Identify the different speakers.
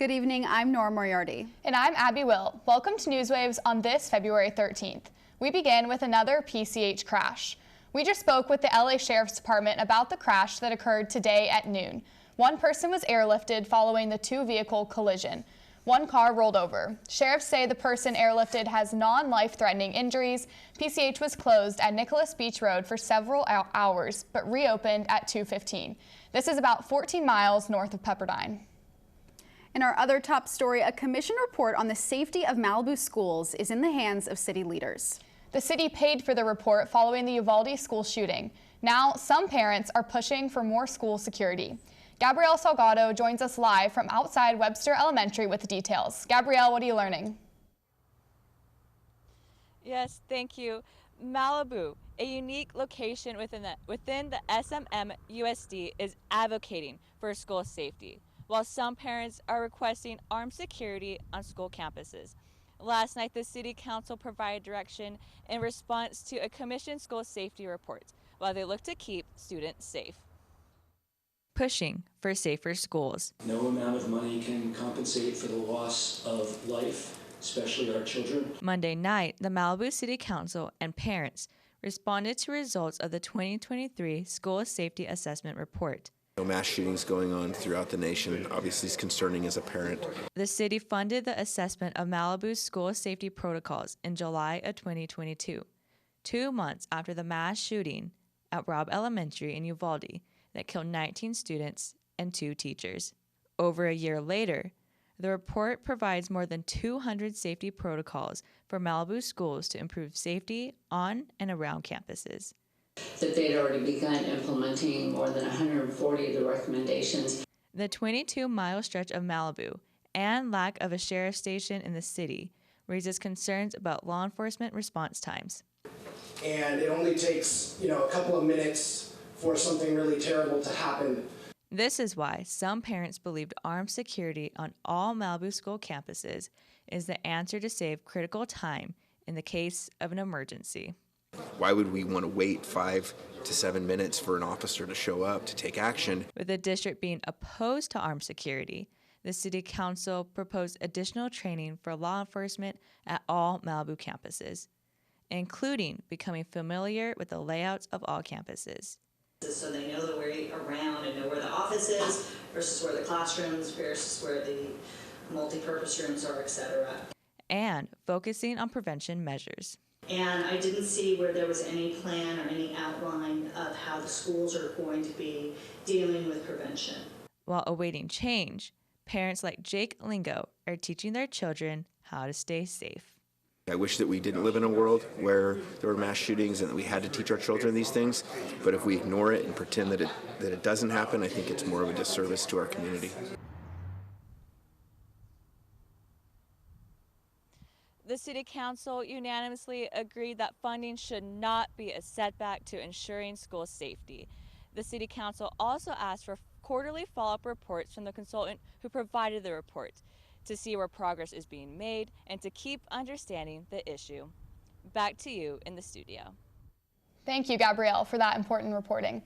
Speaker 1: Good evening, I'm Nora Moriarty.
Speaker 2: And I'm Abby Will. Welcome to Newswaves on this February 13th. We begin with another PCH crash. We just spoke with the LA Sheriff's Department about the crash that occurred today at noon. One person was airlifted following the two-vehicle collision. One car rolled over. Sheriffs say the person airlifted has non-life-threatening injuries. PCH was closed at Nicholas Beach Road for several hours, but reopened at 2:15. This is about 14 miles north of Pepperdine.
Speaker 1: In our other top story, a commission report on the safety of Malibu schools is in the hands of city leaders.
Speaker 2: The city paid for the report following the Uvalde school shooting. Now, some parents are pushing for more school security. Gabrielle Salgado joins us live from outside Webster Elementary with the details. Gabrielle, what are you learning?
Speaker 3: Yes, thank you. Malibu, a unique location within the SMM USD, is advocating for school safety, while some parents are requesting armed security on school campuses. Last night, the City Council provided direction in response to a commissioned school safety report, while they look to keep students safe. Pushing for safer schools.
Speaker 4: No amount of money can compensate for the loss of life, especially our children.
Speaker 3: Monday night, the Malibu City Council and parents responded to results of the 2023 School Safety Assessment Report.
Speaker 5: No mass shootings going on throughout the nation obviously is concerning as a parent.
Speaker 3: The city funded the assessment of Malibu's school safety protocols in July of 2022, 2 months after the mass shooting at Robb Elementary in Uvalde that killed 19 students and 2 teachers. Over a year later, the report provides more than 200 safety protocols for Malibu schools to improve safety on and around campuses.
Speaker 6: That they'd already begun implementing more than 140 of the recommendations.
Speaker 3: The 22-mile stretch of Malibu and lack of a sheriff's station in the city raises concerns about law enforcement response times.
Speaker 7: And it only takes, a couple of minutes for something really terrible to happen.
Speaker 3: This is why some parents believed armed security on all Malibu school campuses is the answer to save critical time in the case of an emergency.
Speaker 5: Why would we want to wait 5 to 7 minutes for an officer to show up to take action?
Speaker 3: With the district being opposed to armed security, the City Council proposed additional training for law enforcement at all Malibu campuses, including becoming familiar with the layouts of all campuses.
Speaker 8: So they know the way around and know where the office is versus where the classrooms versus where the multi-purpose rooms are, etc.
Speaker 3: And focusing on prevention measures.
Speaker 8: And I didn't see where there was any plan or any outline of how the schools are going to be dealing with prevention.
Speaker 3: While awaiting change, parents like Jake Lingo are teaching their children how to stay safe.
Speaker 5: I wish that we didn't live in a world where there were mass shootings and that we had to teach our children these things, but if we ignore it and pretend that it doesn't happen, I think it's more of a disservice to our community.
Speaker 3: The City Council unanimously agreed that funding should not be a setback to ensuring school safety. The City Council also asked for quarterly follow-up reports from the consultant who provided the report to see where progress is being made and to keep understanding the issue. Back to you in the studio.
Speaker 2: Thank you, Gabrielle, for that important reporting.